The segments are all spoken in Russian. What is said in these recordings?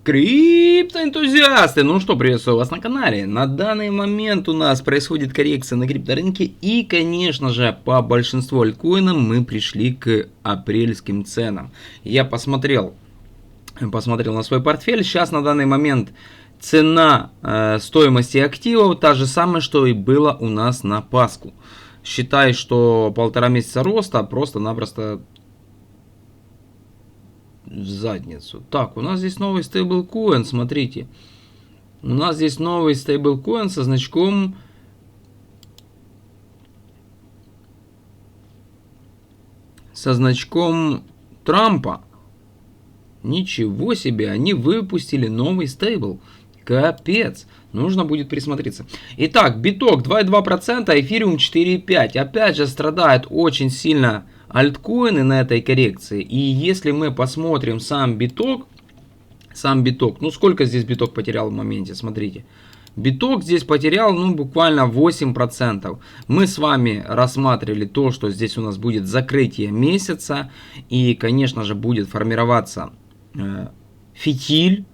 Криптоэнтузиасты, ну что, приветствую вас на канале. На данный момент у нас происходит коррекция на крипторынке. И, конечно же, по большинству альткоинам мы пришли к апрельским ценам. Я посмотрел на свой портфель. Сейчас на данный момент цена стоимости активов та же самая, что и было у нас на Пасху. Считай, что 1,5 месяца роста просто-напросто в задницу. Так, у нас здесь новый стейблкоин, смотрите. У нас здесь новый стейблкоин со значком Трампа. Ничего себе, они выпустили новый стейбл. Капец. Нужно будет присмотреться. Итак, биток 2,2%, эфириум 4,5%. Опять же страдает очень сильно альткоины на этой коррекции. И если мы посмотрим сам биток, ну сколько здесь биток потерял в моменте, смотрите. Биток здесь потерял, ну, буквально 8%. Мы с вами рассматривали то, что здесь у нас будет закрытие месяца. И, конечно же, будет формироваться фитиль.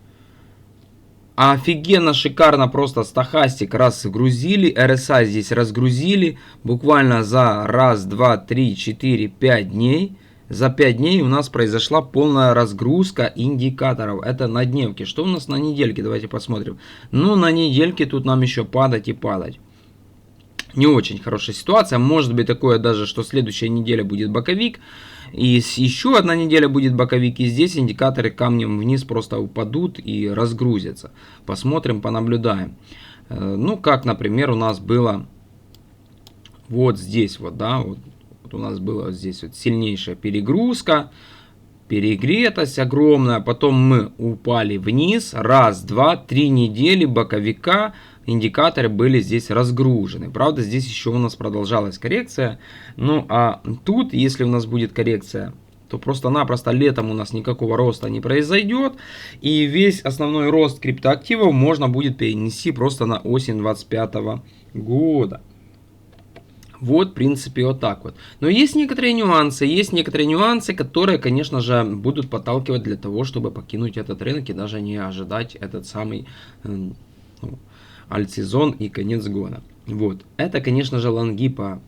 Офигенно, шикарно, просто стохастик разгрузили, RSI здесь разгрузили буквально за раз, два, три, 4, 5 дней. За 5 дней у нас произошла полная разгрузка индикаторов. Это на дневке. Что у нас на недельке? Давайте посмотрим. Ну, на недельке тут нам еще падать и падать. Не очень хорошая ситуация. Может быть такое даже, что следующая неделя будет боковик. И еще одна неделя будет боковик. И здесь индикаторы камнем вниз просто упадут и разгрузятся. Посмотрим, понаблюдаем. Ну, как, например, у нас было вот здесь вот, да, вот у нас была здесь вот сильнейшая перегрузка. Перегретость огромная. Потом мы упали вниз. Раз, два, 3 недели боковика. Индикаторы были здесь разгружены. Правда, здесь еще у нас продолжалась коррекция. Ну, а тут, если у нас будет коррекция, то просто-напросто летом у нас никакого роста не произойдет. И весь основной рост криптоактивов можно будет перенести просто на осень 2025 года. Вот, в принципе, вот так вот. Но есть некоторые нюансы, которые, конечно же, будут подталкивать для того, чтобы покинуть этот рынок и даже не ожидать этот самый альтсезон и конец года. Вот. Это, конечно же, лонги по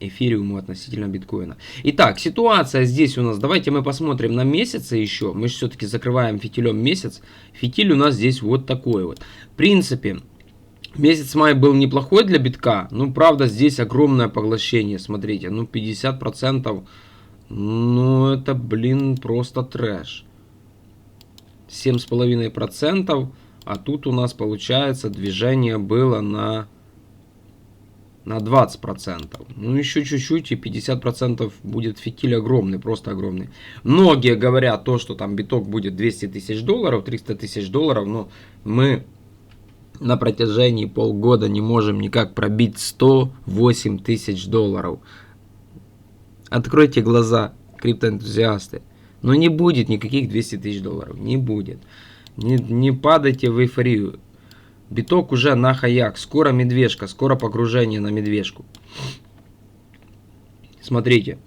эфириуму относительно биткоина. Итак, ситуация здесь у нас. Давайте мы посмотрим на месяцы еще. Мы же все-таки закрываем фитилем месяц. Фитиль у нас здесь вот такой вот. В принципе, месяц май был неплохой для битка. Ну, правда, здесь огромное поглощение. Смотрите, ну 50%. Ну, это, блин, просто трэш. 7,5%. А тут у нас получается движение было на 20%. Ну еще чуть-чуть и 50% будет фитиль огромный, просто огромный. Многие говорят то, что там биток будет 200 тысяч долларов, 300 тысяч долларов. Но мы на протяжении полгода не можем никак пробить 108 тысяч долларов. Откройте глаза, криптоэнтузиасты. Но не будет никаких 200 тысяч долларов. Не будет. Не падайте в эйфорию. Биток уже на хаяк. Скоро медвежка. Скоро погружение на медвежку. Смотрите.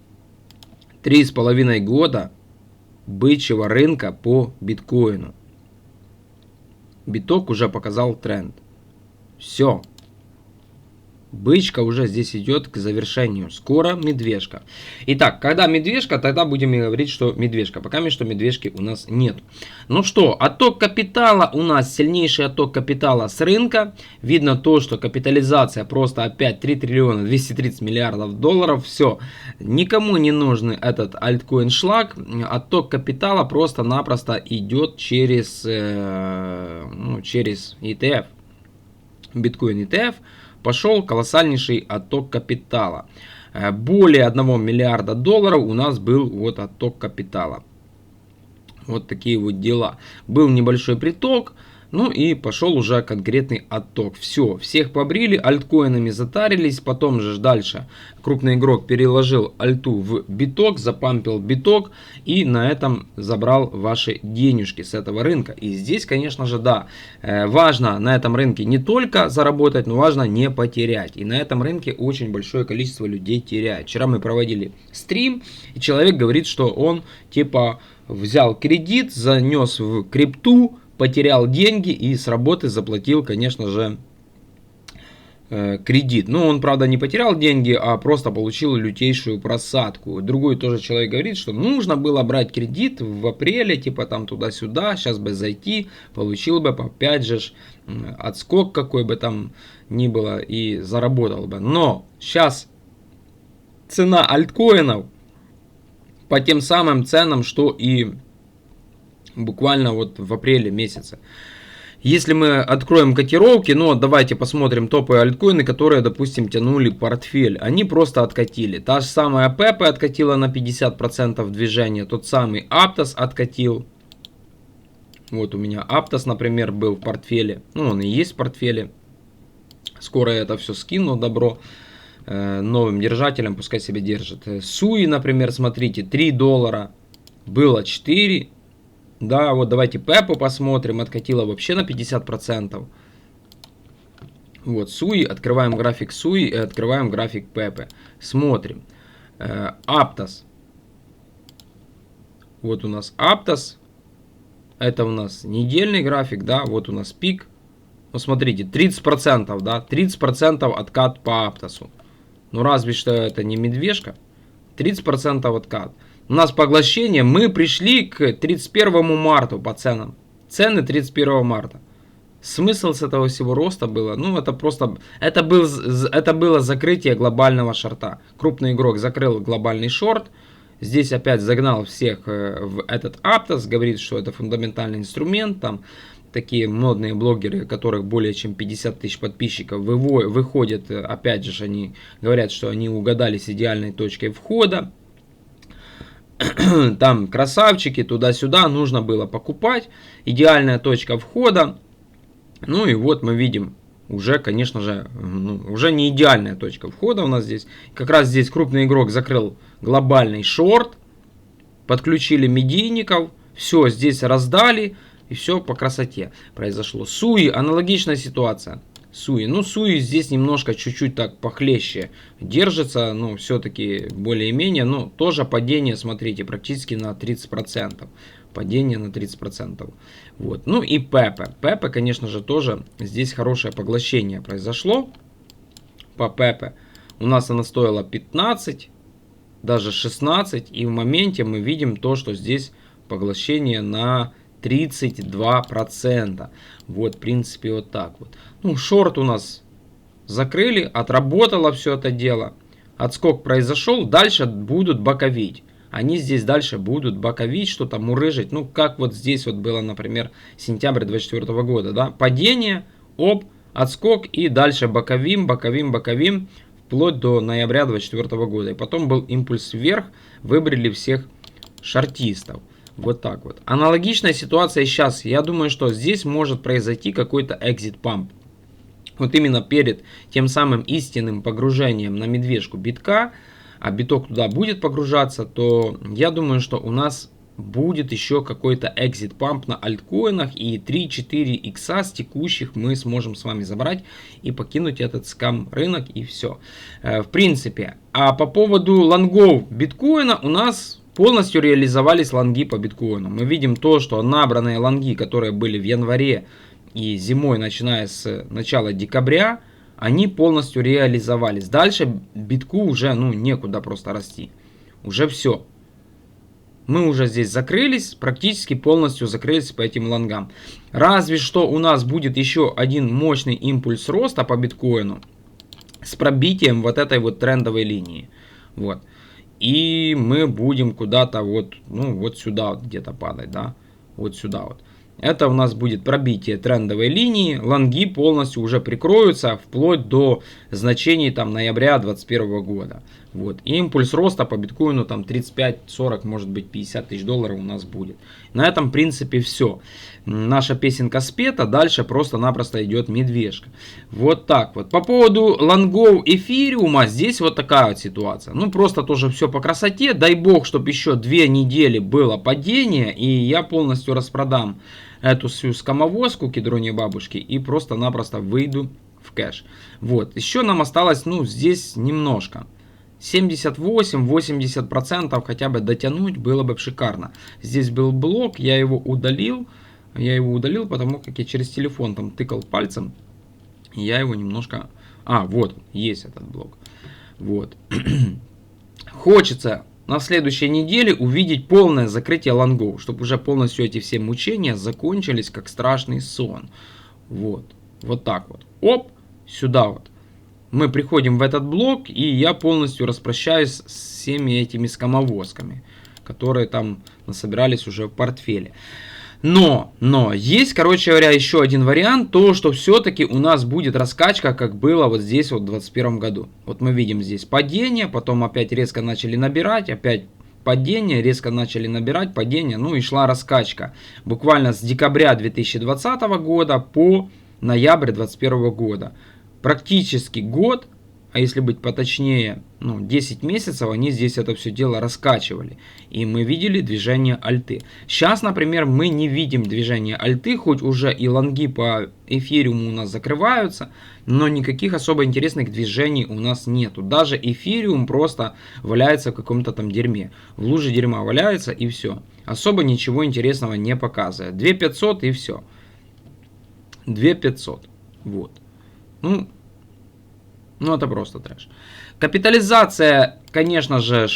3,5 года бычьего рынка по биткоину. Биток уже показал тренд. Все. Бычка уже здесь идет к завершению. Скоро медвежка. Итак, когда медвежка, тогда будем говорить, что медвежка. Пока что медвежки у нас нет. Ну что, отток капитала у нас, сильнейший отток капитала с рынка. Видно то, что капитализация просто опять 3 триллиона 230 миллиардов долларов. Все. Никому не нужен этот альткоин шлак. Отток капитала просто-напросто идет через ETF. Биткоин ETF. Пошел колоссальнейший отток капитала. Более 1 миллиарда долларов у нас был вот отток капитала. Вот такие вот дела. Был небольшой приток. Ну и пошел уже конкретный отток. Все, всех побрили, альткоинами затарились. Потом же дальше крупный игрок переложил альту в биток, запампил биток. И на этом забрал ваши денежки с этого рынка. И здесь, конечно же, да, важно на этом рынке не только заработать, но важно не потерять. И на этом рынке очень большое количество людей теряет. Вчера мы проводили стрим, и человек говорит, что он типа взял кредит, занес в крипту, потерял деньги и с работы заплатил, конечно же, кредит. Ну, он, правда, не потерял деньги, а просто получил лютейшую просадку. Другой тоже человек говорит, что нужно было брать кредит в апреле, типа там туда-сюда, сейчас бы зайти, получил бы, опять же, отскок какой бы там ни было и заработал бы. Но сейчас цена альткоинов по тем самым ценам, что и буквально вот в апреле месяце. Если мы откроем котировки, ну давайте посмотрим топы альткоины, которые, допустим, тянули портфель. Они просто откатили. Та же самая Pepe откатила на 50% движения. Тот самый Aptos откатил. Вот у меня Aptos, например, был в портфеле. Ну, он и есть в портфеле. Скоро я это все скину, добро. Новым держателям, пускай себе держит. Суи, например, смотрите, $3. Было 4. Да, вот давайте Pepe посмотрим. Откатила вообще на 50%. Вот Суи. Открываем график Суи и открываем график Pepe. Смотрим. Aptos. Вот у нас Aptos. Это у нас недельный график, да. Вот у нас пик. Ну, смотрите, 30%, да. 30% откат по Aptos. Ну, разве что это не медвежка. 30% откат. У нас поглощение, мы пришли к 31 марта по ценам. Цены 31 марта. Смысл с этого всего роста было, ну это просто, это было закрытие глобального шорта. Крупный игрок закрыл глобальный шорт. Здесь опять загнал всех в этот Aptos, говорит, что это фундаментальный инструмент. Там такие модные блогеры, у которых более чем 50 тысяч подписчиков, выходят, опять же, они говорят, что они угадали с идеальной точкой входа. Там красавчики, туда-сюда, нужно было покупать. Идеальная точка входа. Ну и вот мы видим, уже, конечно же, уже не идеальная точка входа у нас здесь. Как раз здесь крупный игрок закрыл глобальный шорт. Подключили медийников. Все, здесь раздали. И все по красоте произошло. Суи, аналогичная ситуация. Суи. Ну, Суи здесь немножко чуть-чуть так похлеще держится, но все-таки более-менее, но тоже падение, смотрите, практически на 30%. Падение на 30%. Вот. Ну и Pepe. Pepe, конечно же, тоже здесь хорошее поглощение произошло. По Pepe. У нас она стоила 15, даже 16, и в моменте мы видим то, что здесь поглощение на 32%. Вот, в принципе, вот так вот. Ну, шорт у нас закрыли, отработало все это дело. Отскок произошел, дальше будут боковить. Они здесь дальше будут боковить, что-то мурыжить. Ну, как вот здесь вот было, например, сентябрь 2024 года. Да? Падение, оп, отскок и дальше боковим, вплоть до ноября 2024 года. И потом был импульс вверх, выбрали всех шортистов. Вот так вот. Аналогичная ситуация сейчас. Я думаю, что здесь может произойти какой-то exit pump. Вот именно перед тем самым истинным погружением на медвежку битка, а биток туда будет погружаться, то я думаю, что у нас будет еще какой-то exit pump на альткоинах, и 3-4 икса с текущих мы сможем с вами забрать и покинуть этот скам рынок, и все. В принципе. А по поводу лонгов биткоина у нас полностью реализовались лонги по биткоину. Мы видим то, что набранные лонги, которые были в январе и зимой, начиная с начала декабря, они полностью реализовались. Дальше битку уже некуда просто расти. Уже все. Мы уже здесь закрылись, практически полностью закрылись по этим лонгам. Разве что у нас будет еще один мощный импульс роста по биткоину с пробитием вот этой вот трендовой линии. Вот. И мы будем куда-то вот сюда вот где-то падать, да, вот сюда вот. Это у нас будет пробитие трендовой линии, лонги полностью уже прикроются вплоть до значений там ноября 2021 года. Вот. И импульс роста по биткоину там 35-40, может быть 50 тысяч долларов у нас будет. На этом в принципе все. Наша песенка спета, дальше просто-напросто идет медвежка. Вот так вот. По поводу лонгов эфириума, здесь вот такая вот ситуация. Ну просто тоже все по красоте. Дай бог, чтобы еще 2 недели было падение, и я полностью распродам эту всю скамовозку кедроньей бабушки и просто-напросто выйду в кэш. Вот. Еще нам осталось, здесь немножко. 78-80% хотя бы дотянуть было бы шикарно. Здесь был блок, я его удалил. Я его удалил, потому как я через телефон там тыкал пальцем. И я его немножко... А, вот, есть этот блок. Вот. Хочется на следующей неделе увидеть полное закрытие лонгов, чтобы уже полностью эти все мучения закончились как страшный сон. Вот. Вот так вот. Оп, сюда вот. Мы приходим в этот блок, и я полностью распрощаюсь с всеми этими скомовозками, которые там насобирались уже в портфеле. Но, есть, короче говоря, еще один вариант, то, что все-таки у нас будет раскачка, как было вот здесь вот в 2021 году. Вот мы видим здесь падение, потом опять резко начали набирать, опять падение, резко начали набирать, падение, ну и шла раскачка. Буквально с декабря 2020 года по ноябрь 2021 года. Практически год, а если быть поточнее, 10 месяцев они здесь это все дело раскачивали. И мы видели движение альты. Сейчас, например, мы не видим движения альты, хоть уже и лонги по эфириуму у нас закрываются, но никаких особо интересных движений у нас нету. Даже эфириум просто валяется в каком-то там дерьме. В луже дерьма валяется и все. Особо ничего интересного не показывает. 2500 и все. 2500. Вот. Ну, это просто трэш. Капитализация, конечно же,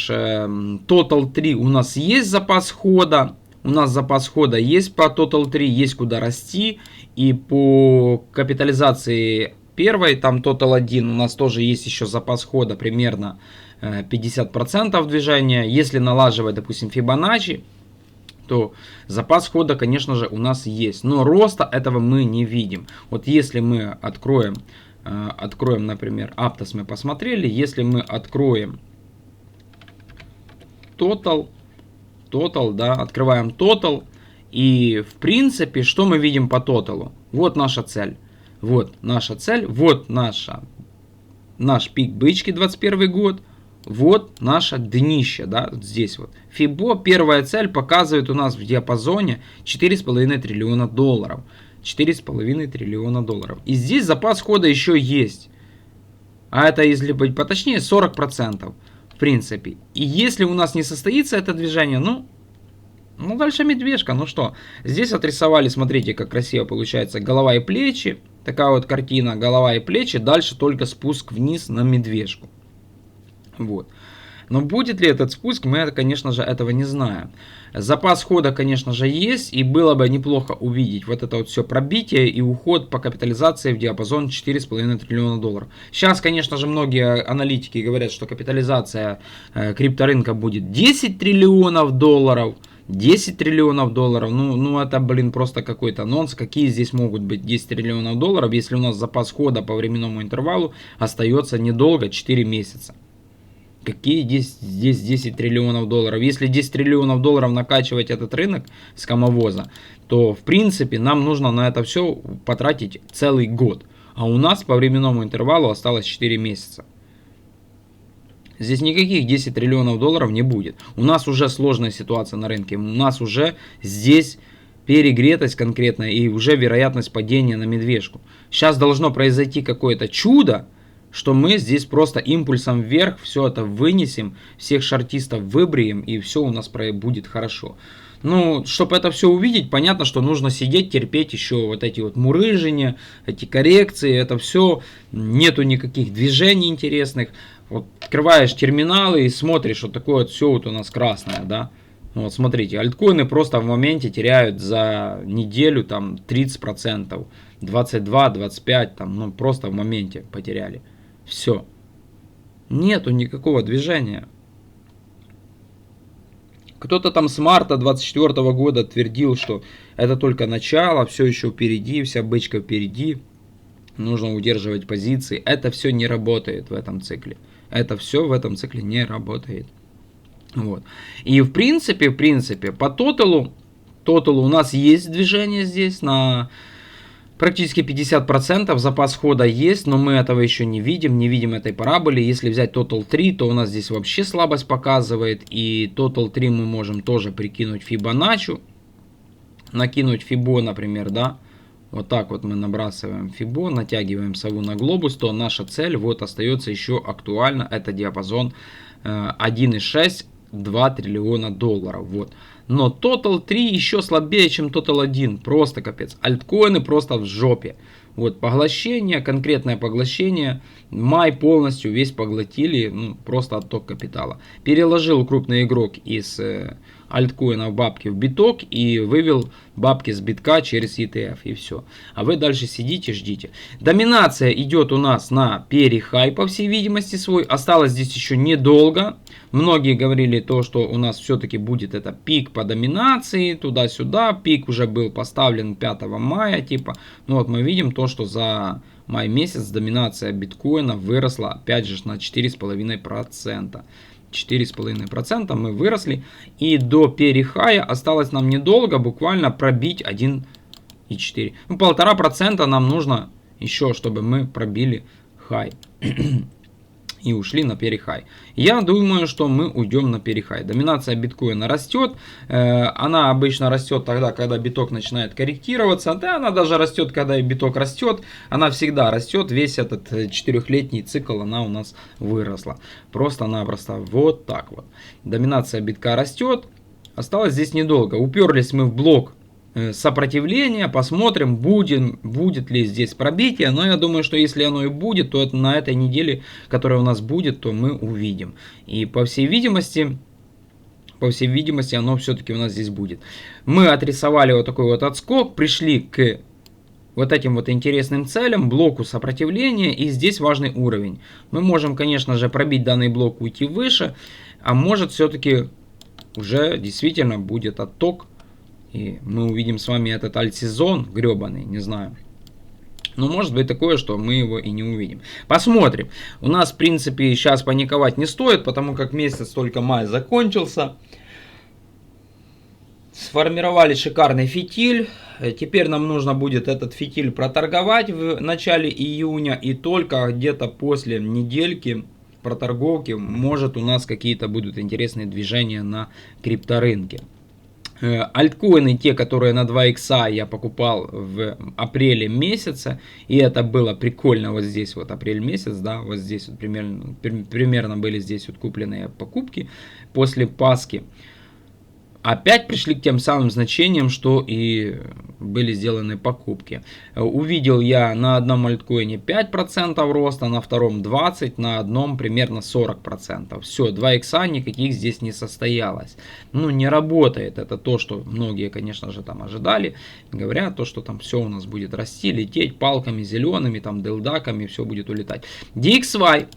Total 3 у нас есть запас хода. У нас запас хода есть по Total 3, есть куда расти. И по капитализации первой, там Total 1, у нас тоже есть еще запас хода примерно 50% движения. Если налаживать, допустим, Fibonacci, то запас хода, конечно же, у нас есть. Но роста этого мы не видим. Вот если мы откроем, например, Aptos мы посмотрели. Если мы откроем Total, да, открываем Total. И, в принципе, что мы видим по Total? Вот наша цель. Вот наша цель. Вот наш пик бычки 21 год. Вот наше днище, да, вот здесь вот. Фибо, первая цель, показывает у нас в диапазоне $4,5 триллиона. 4,5 триллиона долларов. И здесь запас хода еще есть. А это, если быть поточнее, 40%. В принципе. И если у нас не состоится это движение, ну дальше медвежка. Ну что, здесь отрисовали, смотрите, как красиво получается голова и плечи. Такая вот картина, голова и плечи. Дальше только спуск вниз на медвежку. Вот. Но будет ли этот спуск, мы, конечно же, этого не знаем. Запас хода, конечно же, есть, и было бы неплохо увидеть вот это вот все пробитие и уход по капитализации в диапазон $4,5 триллиона долларов. Сейчас, конечно же, многие аналитики говорят, что капитализация крипторынка будет 10 триллионов долларов. 10 триллионов долларов, ну это, просто какой-то нонс. Какие здесь могут быть 10 триллионов долларов, если у нас запас хода по временному интервалу остается недолго, 4 месяца. Какие здесь 10 триллионов долларов? Если 10 триллионов долларов накачивать этот рынок скамовоза, то в принципе нам нужно на это все потратить целый год. А у нас по временному интервалу осталось 4 месяца. Здесь никаких 10 триллионов долларов не будет. У нас уже сложная ситуация на рынке. У нас уже здесь перегретость конкретная и уже вероятность падения на медвежку. Сейчас должно произойти какое-то чудо, что мы здесь просто импульсом вверх все это вынесем, всех шортистов выбреем, и все у нас будет хорошо. Ну, чтобы это все увидеть, понятно, что нужно сидеть, терпеть еще вот эти вот мурыжения, эти коррекции, это все, нету никаких движений интересных. Вот открываешь терминалы и смотришь, вот такое вот все вот у нас красное, да. Вот смотрите, альткоины просто в моменте теряют за неделю там 30%, 22-25%, там, просто в моменте потеряли. Все. Нету никакого движения. Кто-то там с марта 2024 года твердил, что это только начало, все еще впереди, вся бычка впереди. Нужно удерживать позиции. Это все не работает в этом цикле. Это все в этом цикле не работает. Вот. И в принципе, по тоталу у нас есть движение здесь на практически 50%, запас хода есть, но мы этого еще не видим этой параболы. Если взять Total 3, то у нас здесь вообще слабость показывает, и Total 3 мы можем тоже прикинуть Fibonacci, накинуть Fibо, например, да, вот так вот мы набрасываем Fibо, натягиваем сову на глобус, то наша цель вот остается еще актуальна, это диапазон 1.6, 2 триллиона долларов. Вот. Но Total 3 еще слабее, чем Total 1. Просто капец. Альткоины просто в жопе. Вот поглощение, конкретное поглощение. Май полностью весь поглотили. Ну, просто отток капитала. Переложил крупный игрок из альткоинов бабки в биток и вывел бабки с битка через ETF, и все. А вы дальше сидите, ждите. Доминация идет у нас на перехай, по всей видимости, свой. Осталось здесь еще недолго. Многие говорили то, что у нас все-таки будет это пик по доминации, туда-сюда. Пик уже был поставлен 5 мая, типа. Ну вот мы видим то, что за май месяц доминация биткоина выросла опять же на 4,5%. 4,5% мы выросли. И до перехая осталось нам недолго, буквально пробить 1,4. Ну, 1,5% нам нужно еще, чтобы мы пробили хай. И ушли на перехай. Я думаю, что мы уйдем на перехай. Доминация биткоина растет. Она обычно растет тогда, когда биток начинает корректироваться. Да, она даже растет, когда и биток растет. Она всегда растет. Весь этот 4-летний цикл она у нас выросла. Просто-напросто вот так вот. Доминация битка растет. Осталось здесь недолго. Уперлись мы в блок сопротивления, посмотрим, будет ли здесь пробитие, но я думаю, что если оно и будет, то это на этой неделе, которая у нас будет, то мы увидим. И по всей видимости, оно все-таки у нас здесь будет. Мы отрисовали вот такой вот отскок, пришли к вот этим вот интересным целям, блоку сопротивления, и здесь важный уровень. Мы можем, конечно же, пробить данный блок, уйти выше, а может все-таки уже действительно будет отток. И мы увидим с вами этот альтсезон гребаный, не знаю. Но может быть такое, что мы его и не увидим. Посмотрим. У нас, в принципе, сейчас паниковать не стоит, потому как месяц только май закончился. Сформировали шикарный фитиль. Теперь нам нужно будет этот фитиль проторговать в начале июня. И только где-то после недельки проторговки, может, у нас какие-то будут интересные движения на крипторынке. Альткоины, те, которые на 2 икса я покупал в апреле месяце, и это было прикольно вот здесь вот апрель месяц, да, вот здесь вот примерно были здесь вот купленные покупки после Пасхи. Опять пришли к тем самым значениям, что и были сделаны покупки. Увидел я на одном альткоине 5% роста, на втором 20%, на одном примерно 40%. Все, 2 икса никаких здесь не состоялось. Ну, не работает. Это то, что многие, конечно же, там ожидали. Говорят, то, что там все у нас будет расти, лететь палками зелеными, там, дылдаками, все будет улетать. DXY.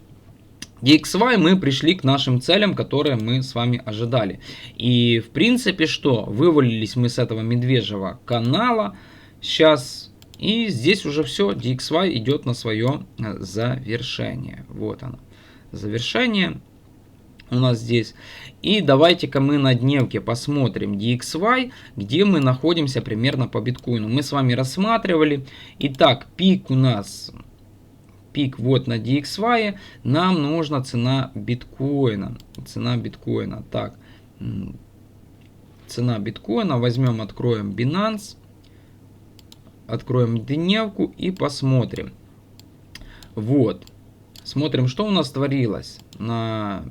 DXY мы пришли к нашим целям, которые мы с вами ожидали. И в принципе что? Вывалились мы с этого медвежьего канала. Сейчас. И здесь уже все. DXY идет на свое завершение. Вот оно. Завершение у нас здесь. И давайте-ка мы на дневке посмотрим DXY, где мы находимся примерно по биткоину. Мы с вами рассматривали. Итак, пик у нас... Пик вот на DXY, нам нужна цена биткоина. Цена биткоина. Так, цена биткоина. Возьмем, откроем Binance. Откроем дневку и посмотрим. Вот. Смотрим, что у нас творилось. У нас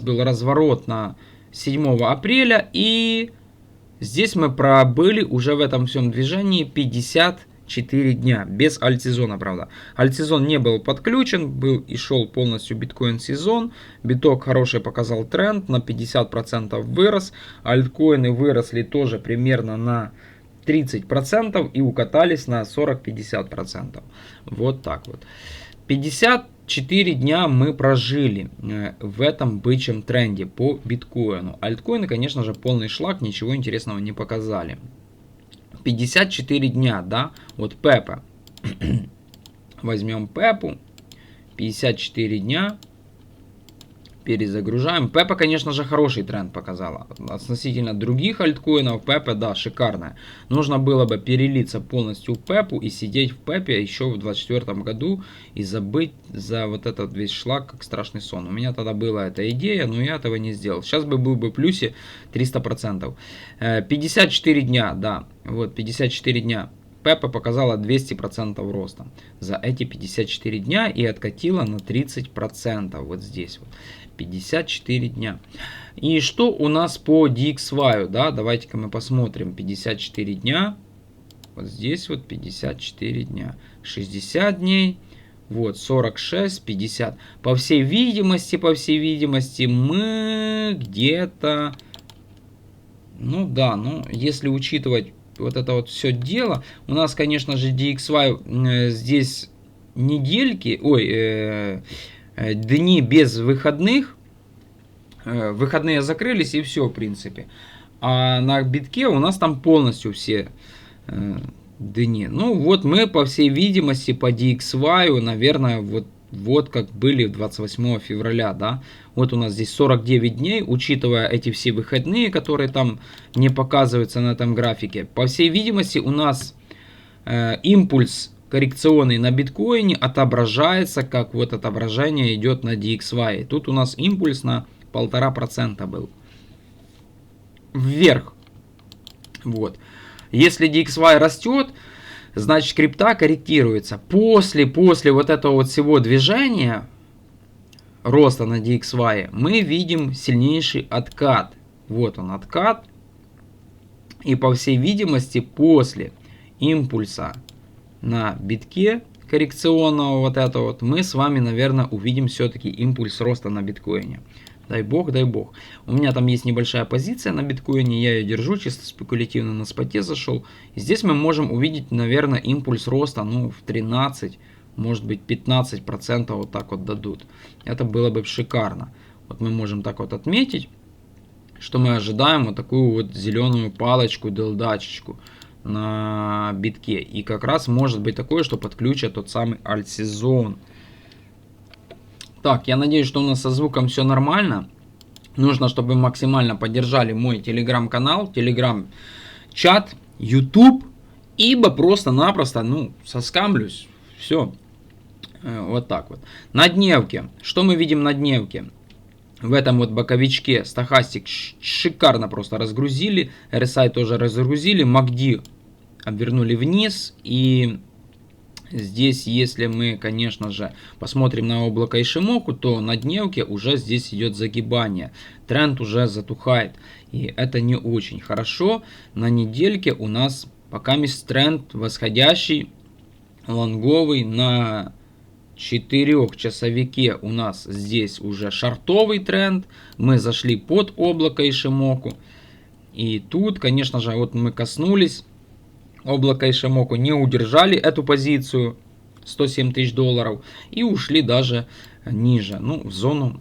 был разворот на 7 апреля. И здесь мы пробыли уже в этом всем движении 54 дня, без альтсезона, правда. Альтсезон не был подключен, был и шел полностью биткоин-сезон. Биток хороший показал тренд, на 50% вырос. Альткоины выросли тоже примерно на 30% и укатались на 40-50%. Вот так вот. 54 дня мы прожили в этом бычьем тренде по биткоину. Альткоины, конечно же, полный шлак, ничего интересного не показали. 54 дня, да, вот Пепа. Возьмем Пепу. 54 дня. Перезагружаем. Пепа, конечно же, хороший тренд показала. Относительно других альткоинов, Пепа, да, шикарная. Нужно было бы перелиться полностью в Пепу и сидеть в Пепе еще в 2024 году и забыть за вот этот весь шлак, как страшный сон. У меня тогда была эта идея, но я этого не сделал. Сейчас бы был бы в плюсе 300%. 54 дня, да, вот 54 дня. Пеппа показала 200% роста за эти 54 дня и откатила на 30% вот здесь вот. 54 дня. И что у нас по DXY, да, давайте-ка мы посмотрим. 54 дня, вот здесь вот 54 дня. 60 дней, вот 46, 50. По всей видимости, мы где-то, ну да, ну если учитывать вот это вот все дело, у нас, конечно же, DXY здесь недельки, дни без выходных, выходные закрылись и все, в принципе. А на битке у нас там полностью все дни. Ну вот мы, по всей видимости, по DXY, наверное, вот как были 28 февраля, да. Вот у нас здесь 49 дней, учитывая эти все выходные, которые там не показываются на этом графике. По всей видимости, у нас импульс коррекционный на биткоине отображается, как вот отображение идет на DXY. Тут у нас импульс на 1,5% был. Вверх. Вот. Если DXY растет, значит крипта корректируется. После вот этого вот всего движения, роста на DXY, мы видим сильнейший откат. Вот он откат. И по всей видимости, после импульса на битке коррекционного вот этого вот, мы с вами, наверное, увидим все-таки импульс роста на биткоине. Дай бог, дай бог. У меня там есть небольшая позиция на биткоине, я ее держу, чисто спекулятивно на споте зашел. И здесь мы можем увидеть, наверное, импульс роста, ну, в 13, может быть, 15% вот так вот дадут. Это было бы шикарно. Вот мы можем так вот отметить, что мы ожидаем вот такую вот зеленую палочку, делдачечку на битке. И как раз может быть такое, что подключат тот самый альт-сезон. Так, я надеюсь, что у нас со звуком все нормально. Нужно, чтобы вы максимально поддержали мой телеграм-канал, телеграм-чат, YouTube, ибо просто-напросто, ну, соскамлюсь. Все. Вот так вот. На дневке. Что мы видим на дневке? В этом вот боковичке стохастик шикарно просто разгрузили. RSI тоже разгрузили. MACD обвернули вниз. И здесь, если мы, конечно же, посмотрим на облако Ишимоку, то на дневке уже здесь идет загибание. Тренд уже затухает. И это не очень хорошо. На недельке у нас пока есть тренд восходящий, лонговый. На 4-часовике у нас здесь уже шортовый тренд. Мы зашли под облако Ишимоку. И тут, конечно же, вот мы коснулись облако Ишимоку, не удержали эту позицию, 107 тысяч долларов, и ушли даже ниже, ну, в зону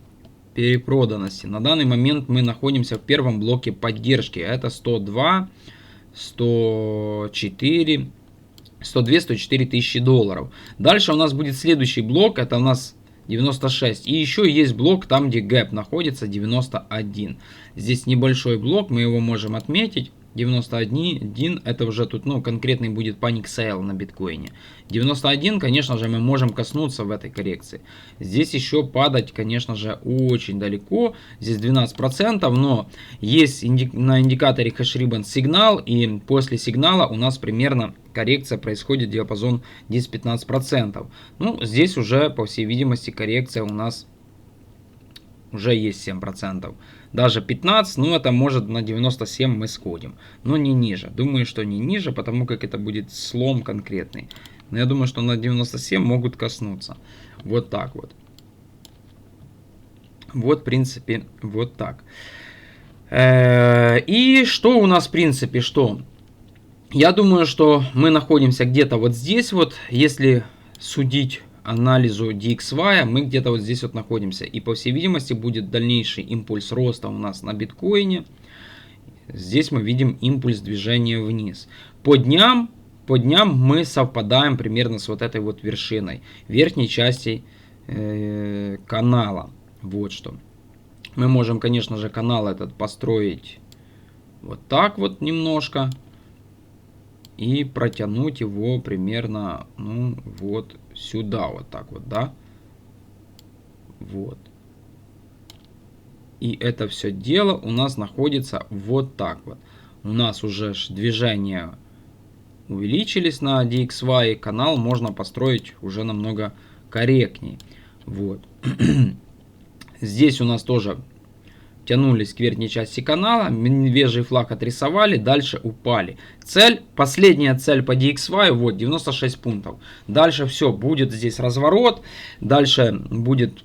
перепроданности. На данный момент мы находимся в первом блоке поддержки. Это 102, 104, 102-104 тысячи долларов. Дальше у нас будет следующий блок, это у нас 96. И еще есть блок там, где гэп находится, 91. Здесь небольшой блок, мы его можем отметить. 91, это уже тут, ну, конкретный будет паник сейл на биткоине. 91, конечно же, мы можем коснуться в этой коррекции. Здесь еще падать, конечно же, очень далеко. Здесь 12%, но есть на индикаторе хэшрибан сигнал, и после сигнала у нас примерно коррекция происходит, диапазон 10-15%. Ну, здесь уже, по всей видимости, коррекция у нас уже есть 7%. Даже 15, ну это может на 97 мы сходим. Но не ниже. Думаю, что не ниже, потому как это будет слом конкретный. Но я думаю, что на 97 могут коснуться. Вот так вот. Вот, в принципе, вот так. И что у нас, в принципе, что? Я думаю, что мы находимся где-то вот здесь вот. Если судить анализу DXY, мы где-то вот здесь вот находимся. И по всей видимости будет дальнейший импульс роста у нас на биткоине. Здесь мы видим импульс движения вниз. По дням мы совпадаем примерно с вот этой вот вершиной верхней части канала. Вот что. Мы можем, конечно же, канал этот построить вот так вот немножко. И протянуть его примерно, ну, вот сюда, вот так вот, да. Вот. И это все дело у нас находится вот так вот. У нас уже движение увеличились на DXY, канал можно построить уже намного корректнее. Вот. Здесь у нас тоже тянулись к верхней части канала, медвежий флаг отрисовали, дальше упали. Цель, последняя цель по DXY, вот 96 пунктов. Дальше все, будет здесь разворот, дальше будет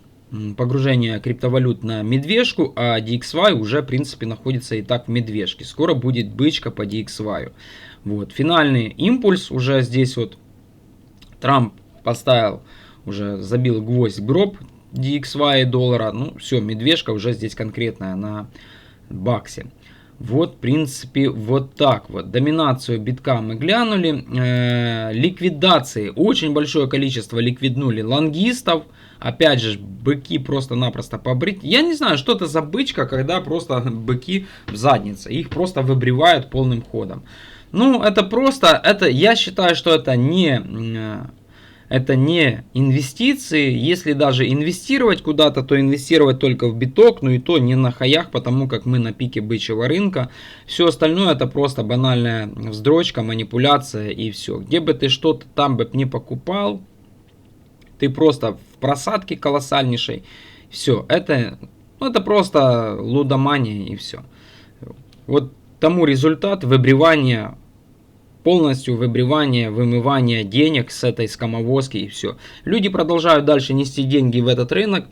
погружение криптовалют на медвежку, а DXY уже в принципе находится и так в медвежке. Скоро будет бычка по DXY. Вот, финальный импульс уже здесь вот Трамп поставил, уже забил гвоздь в гроб DXY доллара. Ну все, медвежка уже здесь конкретная на баксе. Вот, в принципе, вот так вот. Доминацию битка мы глянули. Ликвидации. Очень большое количество ликвиднули лонгистов. Опять же, быки просто-напросто побрить. Я не знаю, что это за бычка, когда просто быки в заднице. Их просто выбривают полным ходом. Ну, это просто, я считаю, что это не инвестиции. Если даже инвестировать куда-то, то инвестировать только в биток, ну и то не на хаях, потому как мы на пике бычьего рынка. Все остальное это просто банальная вздрочка, манипуляция и все. Где бы ты что-то там бы не покупал, ты просто в просадке колоссальнейшей. Все, это просто лудомания и все. Вот тому результат выбривания, полностью выбривание, вымывание денег с этой скамовозки и все. Люди продолжают дальше нести деньги в этот рынок,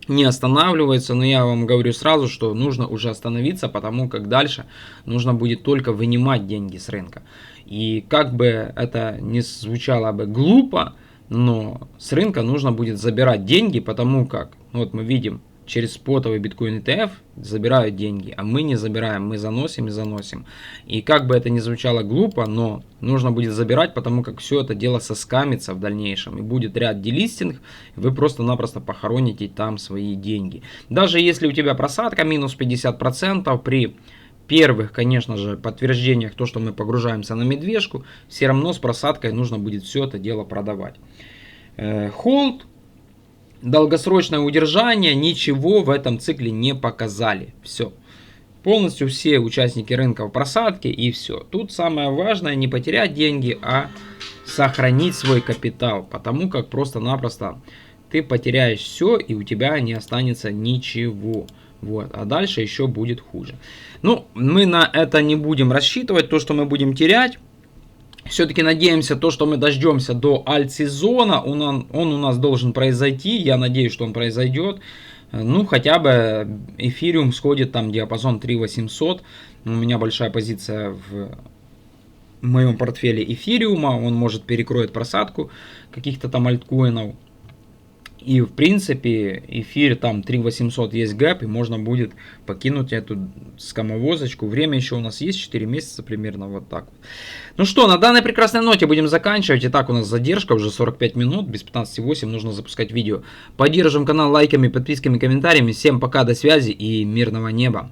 не останавливаются, но я вам говорю сразу, что нужно уже остановиться, потому как дальше нужно будет только вынимать деньги с рынка. И как бы это ни звучало бы глупо, но с рынка нужно будет забирать деньги, потому как, вот мы видим, через спотовый биткоин ETF забирают деньги, а мы не забираем, мы заносим и заносим. И как бы это ни звучало глупо, но нужно будет забирать, потому как все это дело соскамится в дальнейшем. И будет ряд делистинг, вы просто-напросто похороните там свои деньги. Даже если у тебя просадка минус 50%, при первых, конечно же, подтверждениях, то, что мы погружаемся на медвежку, все равно с просадкой нужно будет все это дело продавать. Холд. Долгосрочное удержание ничего в этом цикле не показали. Все. Полностью все участники рынка в просадке и все. Тут самое важное не потерять деньги, а сохранить свой капитал. Потому как просто-напросто ты потеряешь все и у тебя не останется ничего. Вот. А дальше еще будет хуже. Ну, мы на это не будем рассчитывать. То, что мы будем терять. Все-таки надеемся, то, что мы дождемся до альт-сезона, он у нас должен произойти. Я надеюсь, что он произойдет. Ну, хотя бы эфириум сходит там диапазон 3800. У меня большая позиция в моем портфеле эфириума. Он может перекроет просадку каких-то там альткоинов. И в принципе эфир там 3800 есть гэп, и можно будет покинуть эту скамовозочку. Время еще у нас есть 4 месяца примерно, вот так вот. Ну что, на данной прекрасной ноте будем заканчивать. Итак, у нас задержка уже 45 минут, без 15:08 нужно запускать видео. Поддержим канал лайками, подписками, комментариями. Всем пока, до связи и мирного неба.